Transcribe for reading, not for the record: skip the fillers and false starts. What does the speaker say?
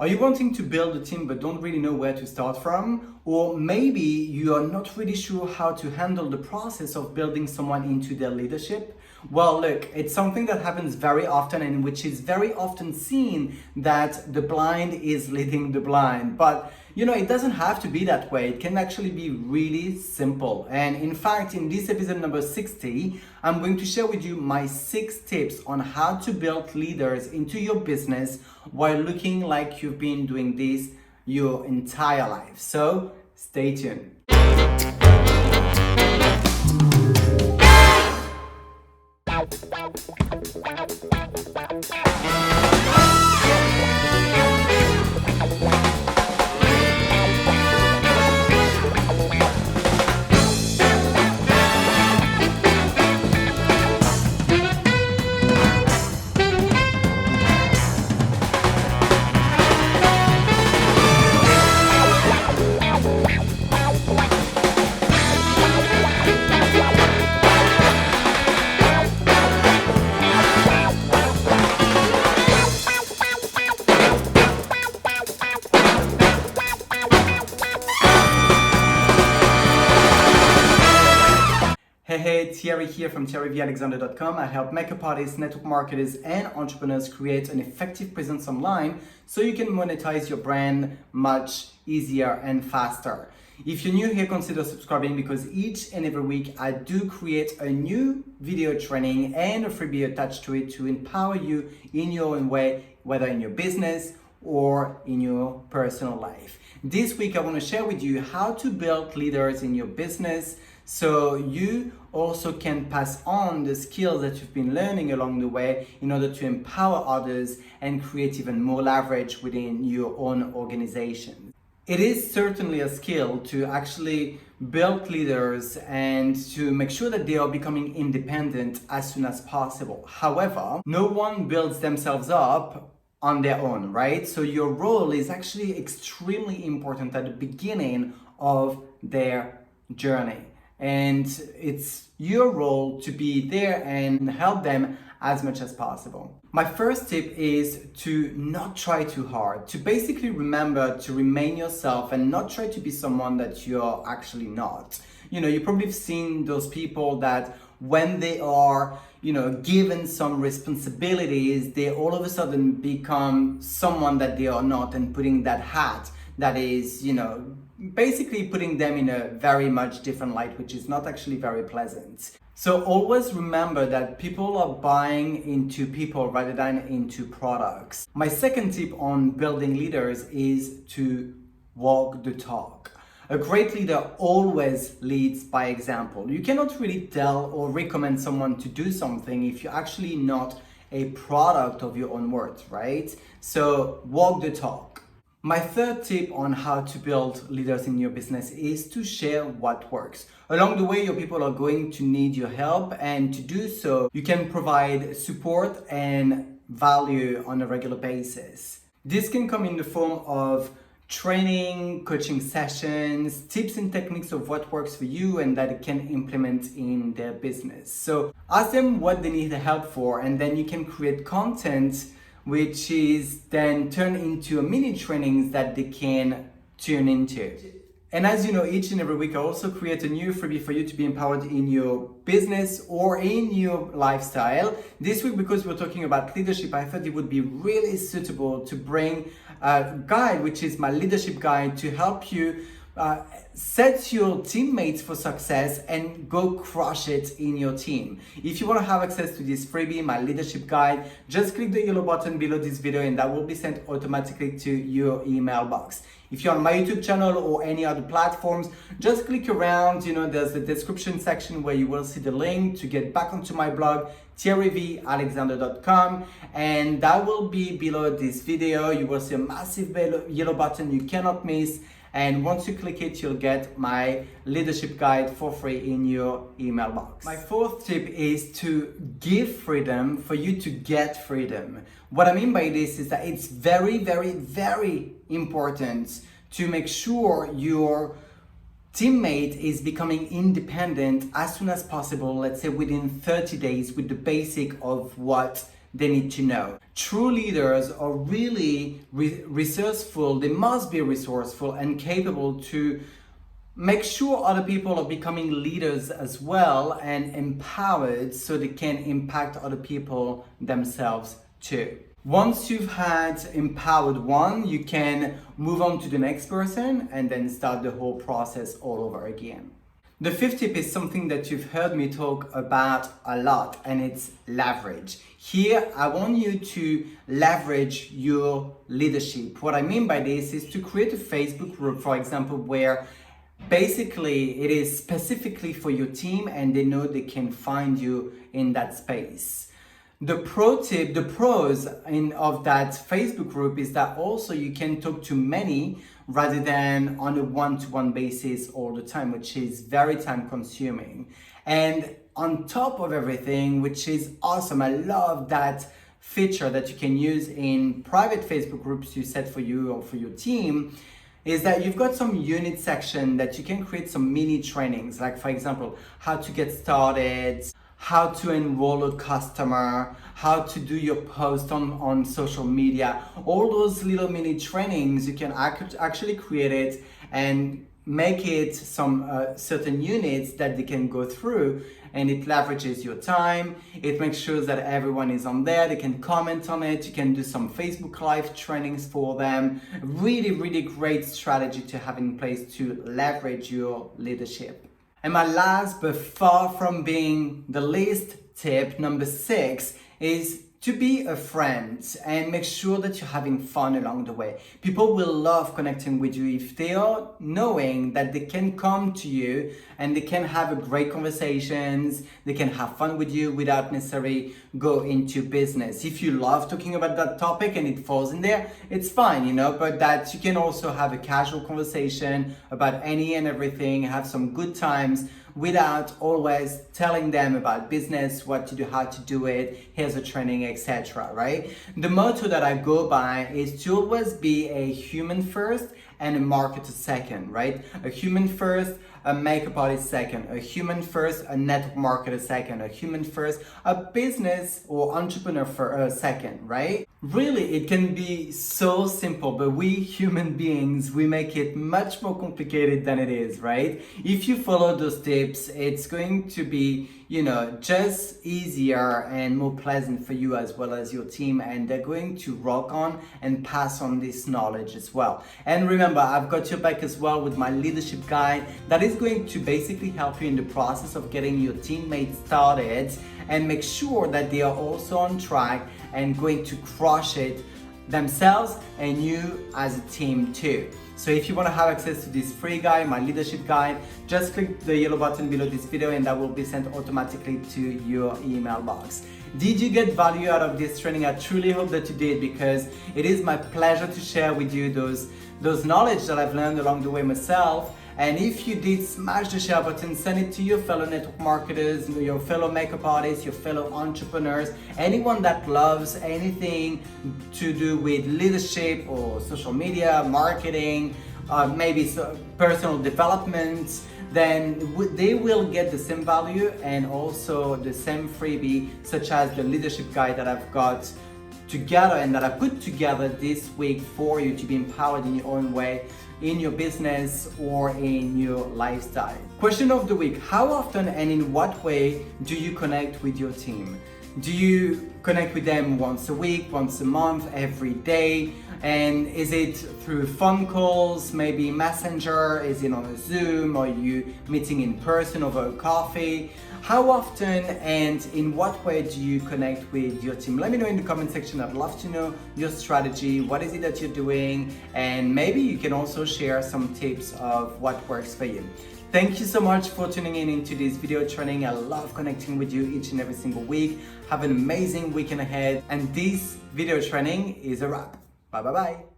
Are you wanting to build a team but don't really know where to start from? Or maybe you are not really sure how to handle the process of building someone into their leadership? Well, look, it's something that happens very often and which is very often seen that the blind is leading the blind. But it doesn't have to be that way. It can actually be really simple. And in fact, in this episode number 60, I'm going to share with you my 6 tips on how to build leaders into your business while looking like you've been doing this your entire life. So stay tuned. Hey, Thierry here from thierryvalexander.com. I help makeup artists, network marketers, and entrepreneurs create an effective presence online so you can monetize your brand much easier and faster. If you're new here, consider subscribing because each and every week I do create a new video training and a freebie attached to it to empower you in your own way, whether in your business or in your personal life. This week I want to share with you how to build leaders in your business so you also can pass on the skills that you've been learning along the way in order to empower others and create even more leverage within your own organization. It is certainly a skill to actually build leaders and to make sure that they are becoming independent as soon as possible. However, no one builds themselves up on their own, right? So your role is actually extremely important at the beginning of their journey. And it's your role to be there and help them as much as possible. My first tip is to not try too hard, to basically remember to remain yourself and not try to be someone that you're actually not. You probably have seen those people that when they are, given some responsibilities, they all of a sudden become someone that they are not and putting that hat that is, basically putting them in a very much different light, which is not actually very pleasant. So always remember that people are buying into people rather than into products. My second tip on building leaders is to walk the talk. A great leader always leads by example. You cannot really tell or recommend someone to do something if you're actually not a product of your own words, right? So walk the talk. My third tip on how to build leaders in your business is to share what works. Along the way, your people are going to need your help, and to do so, you can provide support and value on a regular basis. This can come in the form of training, coaching sessions, tips and techniques of what works for you and that it can implement in their business. So ask them what they need help for, and then you can create content which is then turned into a mini trainings that they can tune into. And as you know, each and every week I also create a new freebie for you to be empowered in your business or in your lifestyle. This week, because we're talking about leadership, I thought it would be really suitable to bring a guide, which is my leadership guide, to help you set your teammates for success and go crush it in your team. If you want to have access to this freebie, my leadership guide, just click the yellow button below this video and that will be sent automatically to your email box. If you're on my YouTube channel or any other platforms, just click around, there's the description section where you will see the link to get back onto my blog, thierryvalexander.com, and that will be below this video. You will see a massive yellow button you cannot miss. And once you click it, you'll get my leadership guide for free in your email box. My fourth tip is to give freedom for you to get freedom. What I mean by this is that it's very, very, very important to make sure your teammate is becoming independent as soon as possible, let's say within 30 days, with the basic of what they need to know. True leaders are really resourceful. They must be resourceful and capable to make sure other people are becoming leaders as well and empowered so they can impact other people themselves too. Once you've had empowered one, you can move on to the next person and then start the whole process all over again. The fifth tip is something that you've heard me talk about a lot, and it's leverage. Here, I want you to leverage your leadership. What I mean by this is to create a Facebook group, for example, where basically it is specifically for your team and they know they can find you in that space. The pro tip, the pros of that Facebook group is that also you can talk to many rather than on a one-to-one basis all the time, which is very time consuming. And on top of everything, which is awesome, I love that feature that you can use in private Facebook groups you set for you or for your team, is that you've got some unit section that you can create some mini trainings, like for example, how to get started, how to enroll a customer, how to do your post on social media. All those little mini trainings, you can actually create it and make it some certain units that they can go through, and it leverages your time. It makes sure that everyone is on there, they can comment on it, you can do some Facebook Live trainings for them. Really, really great strategy to have in place to leverage your leadership. And my last, but far from being the least tip, number 6, is to be a friend and make sure that you're having fun along the way. People will love connecting with you if they are knowing that they can come to you and they can have a great conversations, they can have fun with you without necessarily go into business. If you love talking about that topic and it falls in there, it's fine, but that you can also have a casual conversation about any and everything, have some good times without always telling them about business, what to do, how to do it, here's a training, etc. Right? The motto that I go by is to always be a human first and a marketer second, right? A human first, a makeup artist second, a human first, a network marketer second, a human first, a business or entrepreneur for a second, right? Really, it can be so simple, but we human beings, we make it much more complicated than it is, right? If you follow those tips, it's going to be, just easier and more pleasant for you as well as your team, and they're going to rock on and pass on this knowledge as well. And remember, I've got your back as well with my leadership guide that is going to basically help you in the process of getting your teammates started and make sure that they are also on track and going to crush it themselves and you as a team too. So if you want to have access to this free guide, my leadership guide, just click the yellow button below this video and that will be sent automatically to your email box. Did you get value out of this training? I truly hope that you did, because it is my pleasure to share with you those knowledge that I've learned along the way myself. And if you did, smash the share button, send it to your fellow network marketers, your fellow makeup artists, your fellow entrepreneurs, anyone that loves anything to do with leadership or social media, marketing, maybe personal development, then they will get the same value and also the same freebie, such as the leadership guide that I've got together and that I put together this week for you to be empowered in your own way, in your business or in your lifestyle. Question of the week: how often and in what way do you connect with your team? Do you connect with them once a week, once a month, every day? And is it through phone calls, maybe Messenger? Is it on a Zoom? Are you meeting in person over a coffee? How often and in what way do you connect with your team? Let me know in the comment section. I'd love to know your strategy. What is it that you're doing? And maybe you can also share some tips of what works for you. Thank you so much for tuning in into this video training. I love connecting with you each and every single week. Have an amazing weekend ahead. And this video training is a wrap. Bye bye bye.